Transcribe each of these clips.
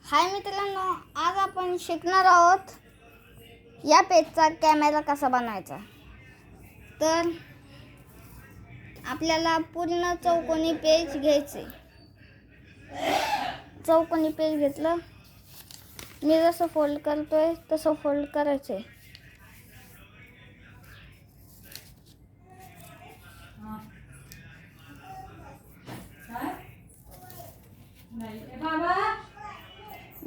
हाय मित्रांनो, आज आपण शिकणार आहोत या पेजचा कॅमेरा कसा बनवायचा। तर आपल्याला पूर्ण चौकोनी पेज घ्यायचे। चौकोनी पेज घेतलं, मी जसं फोल्ड करतोय तसं फोल्ड करायचे।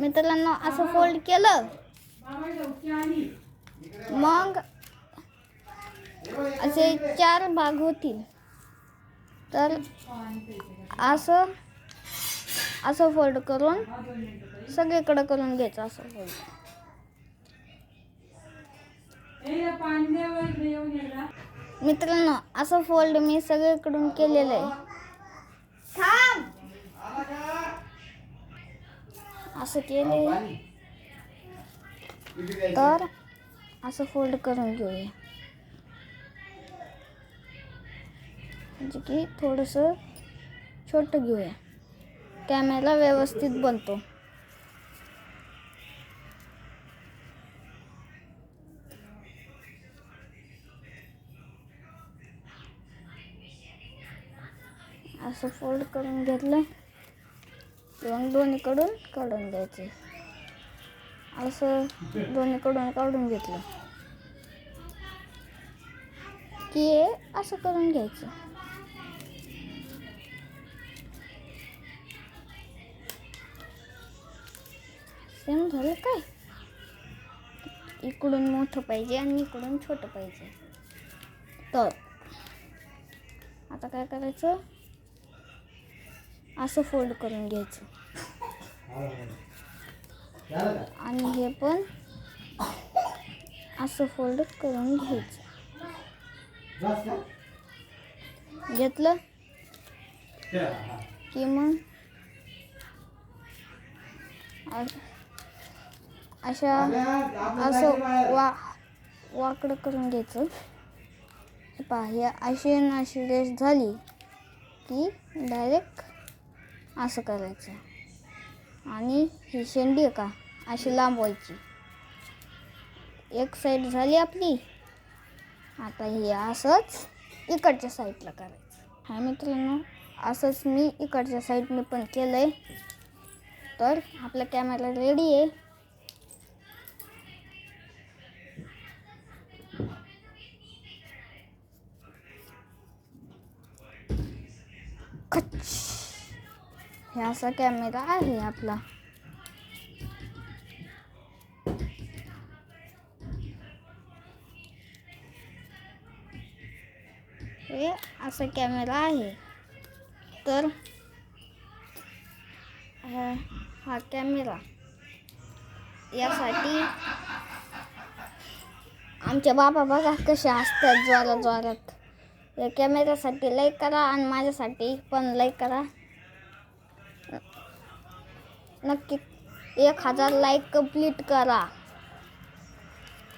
मित्रांनो असं फोल्ड केलं, मग असे 4 भाग होतील। तर असं फोल्ड करून सगळीकडे करून घ्यायचं। असं फोल्ड मित्रांनो असं फोल्ड मी सगळीकडून केलेलं आहे। असं केले तर असं फोल्ड करून घेऊया, म्हणजे की थोडंसं छोटं घेऊया, कॅमेरा व्यवस्थित बनतो। असं फोल्ड करून घेतलं, मग दोन्हीकडून काढून द्यायचे। असं दोन्हीकडून काढून घेतलं की असं करून घ्यायचं। सेम झालं काय? इकडून मोठं पाहिजे आणि इकडून छोटं पाहिजे। तर आता काय करायचं, असं फोल्ड करून घ्यायचं आणि हे पण असं फोल्ड करून घ्यायचं। घेतलं की मग असं वाकडं करून घ्यायचं। पहा, हे अशी रेष झाली की डायरेक्ट असं करायचं आणि ही शेंडी आहे का अशी लांबवायची। एक साईड झाली आपली। आता हे असंच इकडच्या साईडला करायचं। हाय मित्रांनो, असंच मी इकडच्या साईडने पण केलंय। तर आपला कॅमेरा रेडी आहे। हे असा कॅमेरा आहे आपला। हे असा कॅमेरा आहे। तर हा कॅमेरा यासाठी आमचे बाबा बघा कसे असतात जोरात। या कॅमेऱ्यासाठी लाईक करा आणि माझ्यासाठी पण लाईक करा। नक्की 1000 लाईक कंप्लीट करा।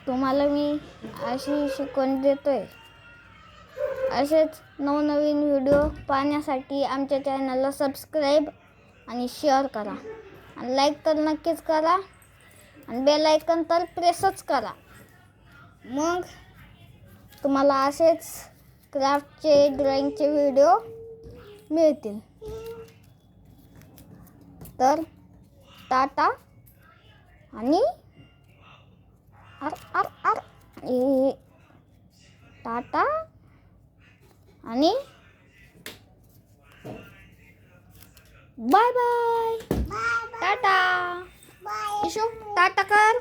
तुम्हाला मी अशी शिकवण देतोय। असेच नवनवीन व्हिडिओ पाहण्यासाठी आमच्या चॅनलला सबस्क्राईब आणि शेअर करा आणि लाईक तर नक्कीच करा आणि बेल आयकॉन तर प्रेसच करा। मग तुम्हाला असेच क्राफ्टचे ड्रॉइंगचे व्हिडिओ मिळतील। तर टाटा आणि टाटा आणि bye bye. Tata Ishu, tata कर।